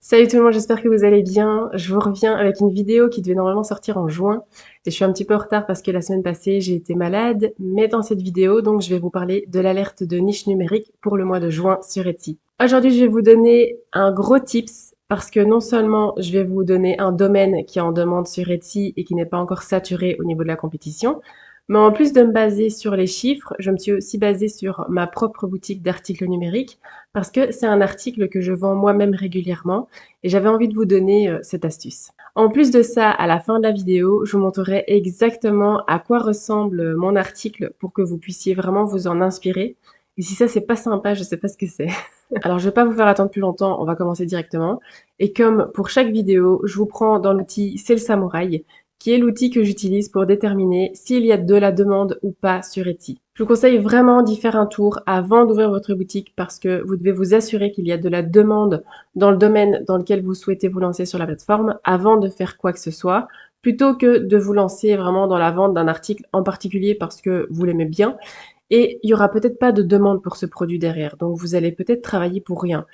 Salut tout le monde, j'espère que vous allez bien. Je vous reviens avec une vidéo qui devait normalement sortir en juin. Et je suis un petit peu en retard parce que la semaine passée, j'ai été malade. Mais dans cette vidéo, donc, je vais vous parler de l'alerte de niche numérique pour le mois de juin sur Etsy. Aujourd'hui, je vais vous donner un gros tips parce que non seulement je vais vous donner un domaine qui est en demande sur Etsy et qui n'est pas encore saturé au niveau de la compétition, mais en plus de me baser sur les chiffres, je me suis aussi basée sur ma propre boutique d'articles numériques parce que c'est un article que je vends moi-même régulièrement et j'avais envie de vous donner cette astuce. En plus de ça, à la fin de la vidéo, je vous montrerai exactement à quoi ressemble mon article pour que vous puissiez vraiment vous en inspirer. Et si ça c'est pas sympa, je sais pas ce que c'est. Alors je vais pas vous faire attendre plus longtemps, on va commencer directement. Et comme pour chaque vidéo, je vous prends dans l'outil C'est le Samouraï, qui est l'outil que j'utilise pour déterminer s'il y a de la demande ou pas sur Etsy. Je vous conseille vraiment d'y faire un tour avant d'ouvrir votre boutique parce que vous devez vous assurer qu'il y a de la demande dans le domaine dans lequel vous souhaitez vous lancer sur la plateforme avant de faire quoi que ce soit, plutôt que de vous lancer vraiment dans la vente d'un article en particulier parce que vous l'aimez bien. Et il y aura peut-être pas de demande pour ce produit derrière, donc vous allez peut-être travailler pour rien.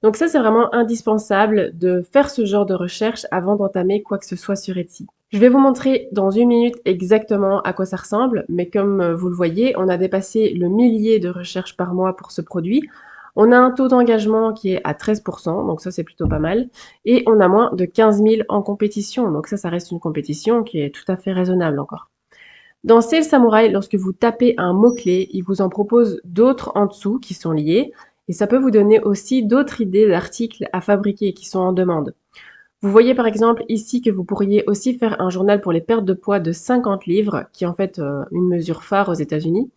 Donc ça, c'est vraiment indispensable de faire ce genre de recherche avant d'entamer quoi que ce soit sur Etsy. Je vais vous montrer dans une minute exactement à quoi ça ressemble, mais comme vous le voyez, on a dépassé le millier de recherches par mois pour ce produit. On a un taux d'engagement qui est à 13%, donc ça c'est plutôt pas mal, et on a moins de 15 000 en compétition, donc ça reste une compétition qui est tout à fait raisonnable encore. Dans Sales Samurai, lorsque vous tapez un mot-clé, il vous en propose d'autres en dessous qui sont liés, et ça peut vous donner aussi d'autres idées d'articles à fabriquer qui sont en demande. Vous voyez par exemple ici que vous pourriez aussi faire un journal pour les pertes de poids de 50 livres, qui est en fait une mesure phare aux États-Unis.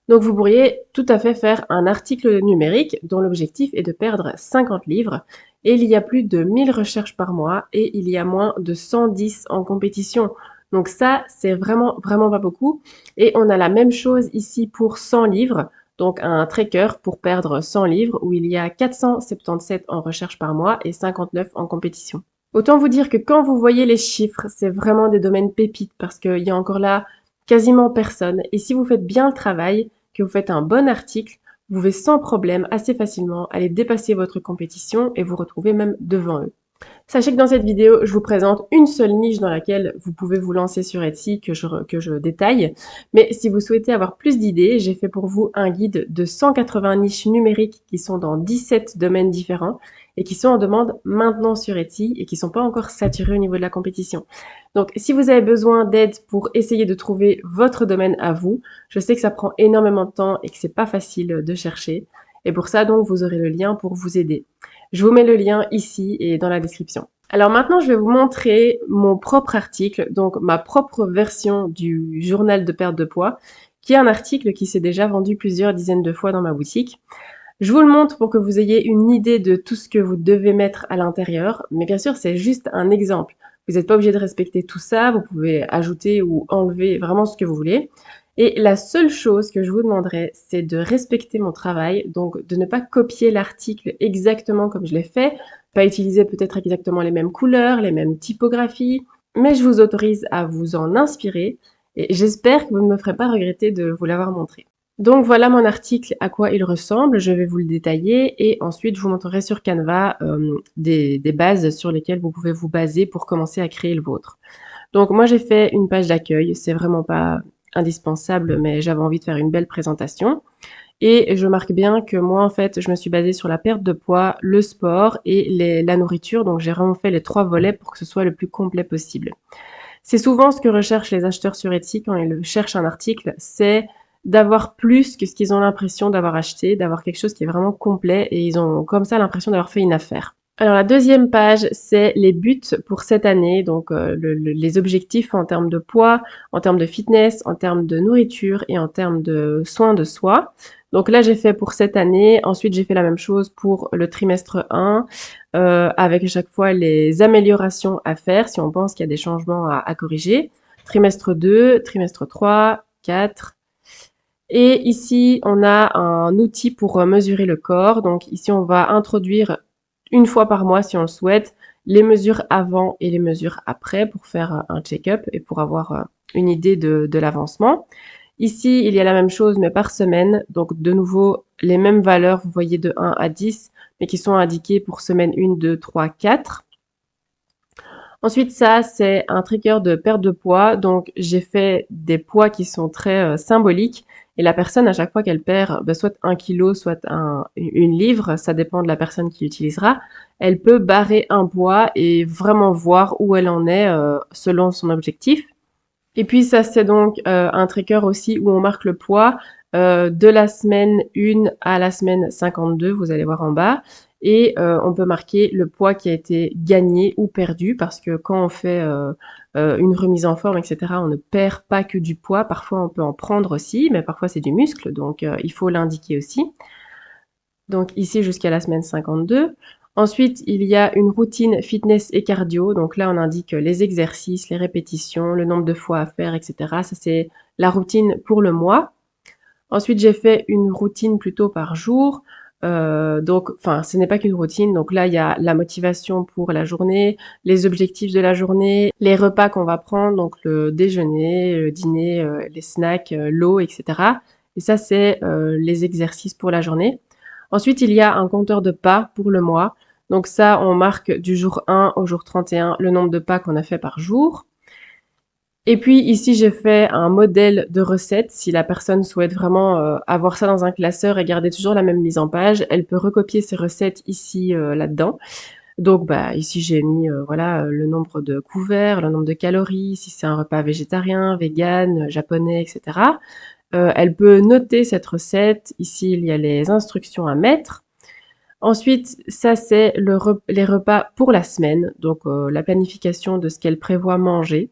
Donc vous pourriez tout à fait faire un article numérique dont l'objectif est de perdre 50 livres. Et il y a plus de 1000 recherches par mois et il y a moins de 110 en compétition. Donc ça, c'est vraiment, vraiment pas beaucoup. Et on a la même chose ici pour 100 livres. Donc un tracker pour perdre 100 livres où il y a 477 en recherche par mois et 59 en compétition. Autant vous dire que quand vous voyez les chiffres, c'est vraiment des domaines pépites parce qu'il y a encore là quasiment personne. Et si vous faites bien le travail, que vous faites un bon article, vous pouvez sans problème assez facilement aller dépasser votre compétition et vous retrouver même devant eux. Sachez que dans cette vidéo, je vous présente une seule niche dans laquelle vous pouvez vous lancer sur Etsy que je détaille. Mais si vous souhaitez avoir plus d'idées, j'ai fait pour vous un guide de 180 niches numériques qui sont dans 17 domaines différents et qui sont en demande maintenant sur Etsy et qui sont pas encore saturés au niveau de la compétition. Donc, si vous avez besoin d'aide pour essayer de trouver votre domaine à vous, je sais que ça prend énormément de temps et que c'est pas facile de chercher. Et pour ça, donc, vous aurez le lien pour vous aider. Je vous mets le lien ici et dans la description. Alors maintenant, je vais vous montrer mon propre article, donc ma propre version du journal de perte de poids, qui est un article qui s'est déjà vendu plusieurs dizaines de fois dans ma boutique. Je vous le montre pour que vous ayez une idée de tout ce que vous devez mettre à l'intérieur, mais bien sûr, c'est juste un exemple. Vous n'êtes pas obligé de respecter tout ça, vous pouvez ajouter ou enlever vraiment ce que vous voulez. Et la seule chose que je vous demanderai, c'est de respecter mon travail, donc de ne pas copier l'article exactement comme je l'ai fait, pas utiliser peut-être exactement les mêmes couleurs, les mêmes typographies, mais je vous autorise à vous en inspirer et j'espère que vous ne me ferez pas regretter de vous l'avoir montré. Donc voilà mon article, à quoi il ressemble, je vais vous le détailler et ensuite je vous montrerai sur Canva des bases sur lesquelles vous pouvez vous baser pour commencer à créer le vôtre. Donc moi j'ai fait une page d'accueil, c'est vraiment pas indispensable mais j'avais envie de faire une belle présentation. Et je marque bien que moi en fait je me suis basée sur la perte de poids, le sport et la nourriture, donc j'ai vraiment fait les 3 volets pour que ce soit le plus complet possible. C'est souvent ce que recherchent les acheteurs sur Etsy quand ils cherchent un article, c'est d'avoir plus que ce qu'ils ont l'impression d'avoir acheté, d'avoir quelque chose qui est vraiment complet et ils ont comme ça l'impression d'avoir fait une affaire. Alors la deuxième page, c'est les buts pour cette année, donc les objectifs en termes de poids, en termes de fitness, en termes de nourriture et en termes de soins de soi. Donc là, j'ai fait pour cette année. Ensuite, j'ai fait la même chose pour le trimestre 1, avec à chaque fois les améliorations à faire si on pense qu'il y a des changements à corriger. Trimestre 2, trimestre 3, 4. Et ici, on a un outil pour mesurer le corps. Donc ici, on va introduire une fois par mois, si on le souhaite, les mesures avant et les mesures après pour faire un check-up et pour avoir une idée de l'avancement. Ici, il y a la même chose, mais par semaine. Donc, de nouveau, les mêmes valeurs, vous voyez, de 1 à 10, mais qui sont indiquées pour semaine 1, 2, 3, 4. Ensuite, ça, c'est un tracker de perte de poids. Donc, j'ai fait des poids qui sont très symboliques. Et la personne, à chaque fois qu'elle perd soit 1 kilo, soit une livre, ça dépend de la personne qui l'utilisera, elle peut barrer un poids et vraiment voir où elle en est selon son objectif. Et puis ça, c'est donc un tracker aussi où on marque le poids de la semaine 1 à la semaine 52, vous allez voir en bas. Et on peut marquer le poids qui a été gagné ou perdu, parce que quand on fait une remise en forme, etc., on ne perd pas que du poids. Parfois, on peut en prendre aussi, mais parfois c'est du muscle, donc il faut l'indiquer aussi. Donc ici jusqu'à la semaine 52. Ensuite, il y a une routine fitness et cardio. Donc là, on indique les exercices, les répétitions, le nombre de fois à faire, etc. Ça, c'est la routine pour le mois. Ensuite, j'ai fait une routine plutôt par jour. Donc, enfin, ce n'est pas qu'une routine. Donc là, il y a la motivation pour la journée, les objectifs de la journée, les repas qu'on va prendre, donc le déjeuner, le dîner, les snacks, l'eau, etc. Et ça, c'est les exercices pour la journée. Ensuite, il y a un compteur de pas pour le mois. Donc ça, on marque du jour 1 au jour 31 le nombre de pas qu'on a fait par jour. Et puis ici, j'ai fait un modèle de recette. Si la personne souhaite vraiment avoir ça dans un classeur et garder toujours la même mise en page, elle peut recopier ses recettes ici, là-dedans. Donc, bah, ici, j'ai mis voilà le nombre de couverts, le nombre de calories, si c'est un repas végétarien, vegan, japonais, etc. Elle peut noter cette recette. Ici, il y a les instructions à mettre. Ensuite, ça, c'est les repas pour la semaine, donc la planification de ce qu'elle prévoit manger.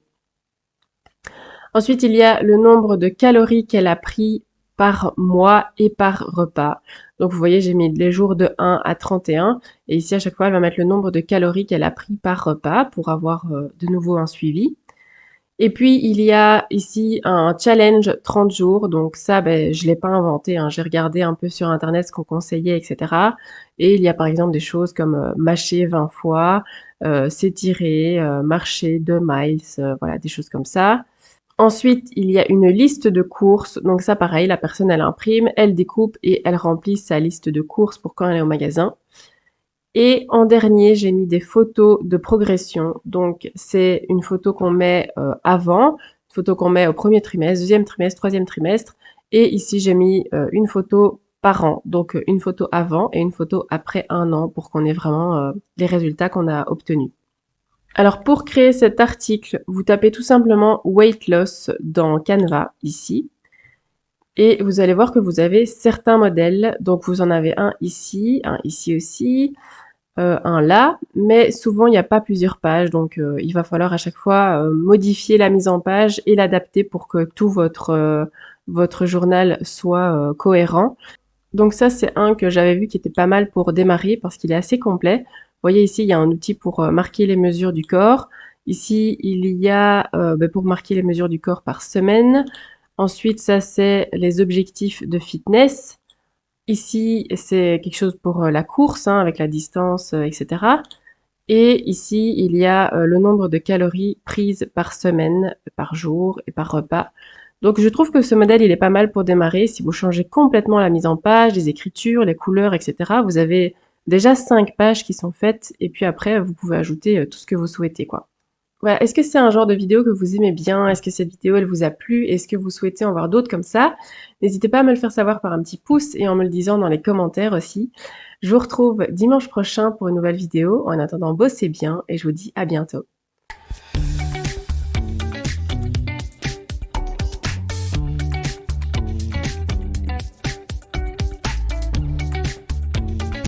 Ensuite, il y a le nombre de calories qu'elle a pris par mois et par repas. Donc, vous voyez, j'ai mis les jours de 1 à 31. Et ici, à chaque fois, elle va mettre le nombre de calories qu'elle a pris par repas pour avoir de nouveau un suivi. Et puis, il y a ici un challenge 30 jours. Donc ça, ben, je l'ai pas inventé, hein. J'ai regardé un peu sur Internet ce qu'on conseillait, etc. Et il y a par exemple des choses comme mâcher 20 fois, s'étirer, marcher 2 miles, voilà, des choses comme ça. Ensuite, il y a une liste de courses. Donc ça, pareil, la personne, elle imprime, elle découpe et elle remplit sa liste de courses pour quand elle est au magasin. Et en dernier, j'ai mis des photos de progression. Donc c'est une photo qu'on met avant, une photo qu'on met au premier trimestre, deuxième trimestre, troisième trimestre. Et ici, j'ai mis une photo par an. Donc une photo avant et une photo après un an pour qu'on ait vraiment les résultats qu'on a obtenus. Alors pour créer cet article, vous tapez tout simplement weight loss dans Canva ici et vous allez voir que vous avez certains modèles. Donc vous en avez un ici aussi, un là, mais souvent il n'y a pas plusieurs pages, donc il va falloir à chaque fois modifier la mise en page et l'adapter pour que tout votre journal soit cohérent. Donc ça, c'est un que j'avais vu qui était pas mal pour démarrer parce qu'il est assez complet. Vous voyez ici, il y a un outil pour marquer les mesures du corps. Ici, il y a pour marquer les mesures du corps par semaine. Ensuite, ça, c'est les objectifs de fitness. Ici, c'est quelque chose pour la course, hein, avec la distance, etc. Et ici, il y a le nombre de calories prises par semaine, par jour et par repas. Donc je trouve que ce modèle, il est pas mal pour démarrer. Si vous changez complètement la mise en page, les écritures, les couleurs, etc., vous avez déjà 5 pages qui sont faites. Et puis après, vous pouvez ajouter tout ce que vous souhaitez, quoi. Voilà. Est-ce que c'est un genre de vidéo que vous aimez bien? Est-ce que cette vidéo, elle vous a plu? Est-ce que vous souhaitez en voir d'autres comme ça? N'hésitez pas à me le faire savoir par un petit pouce et en me le disant dans les commentaires aussi. Je vous retrouve dimanche prochain pour une nouvelle vidéo. En attendant, bossez bien et je vous dis à bientôt.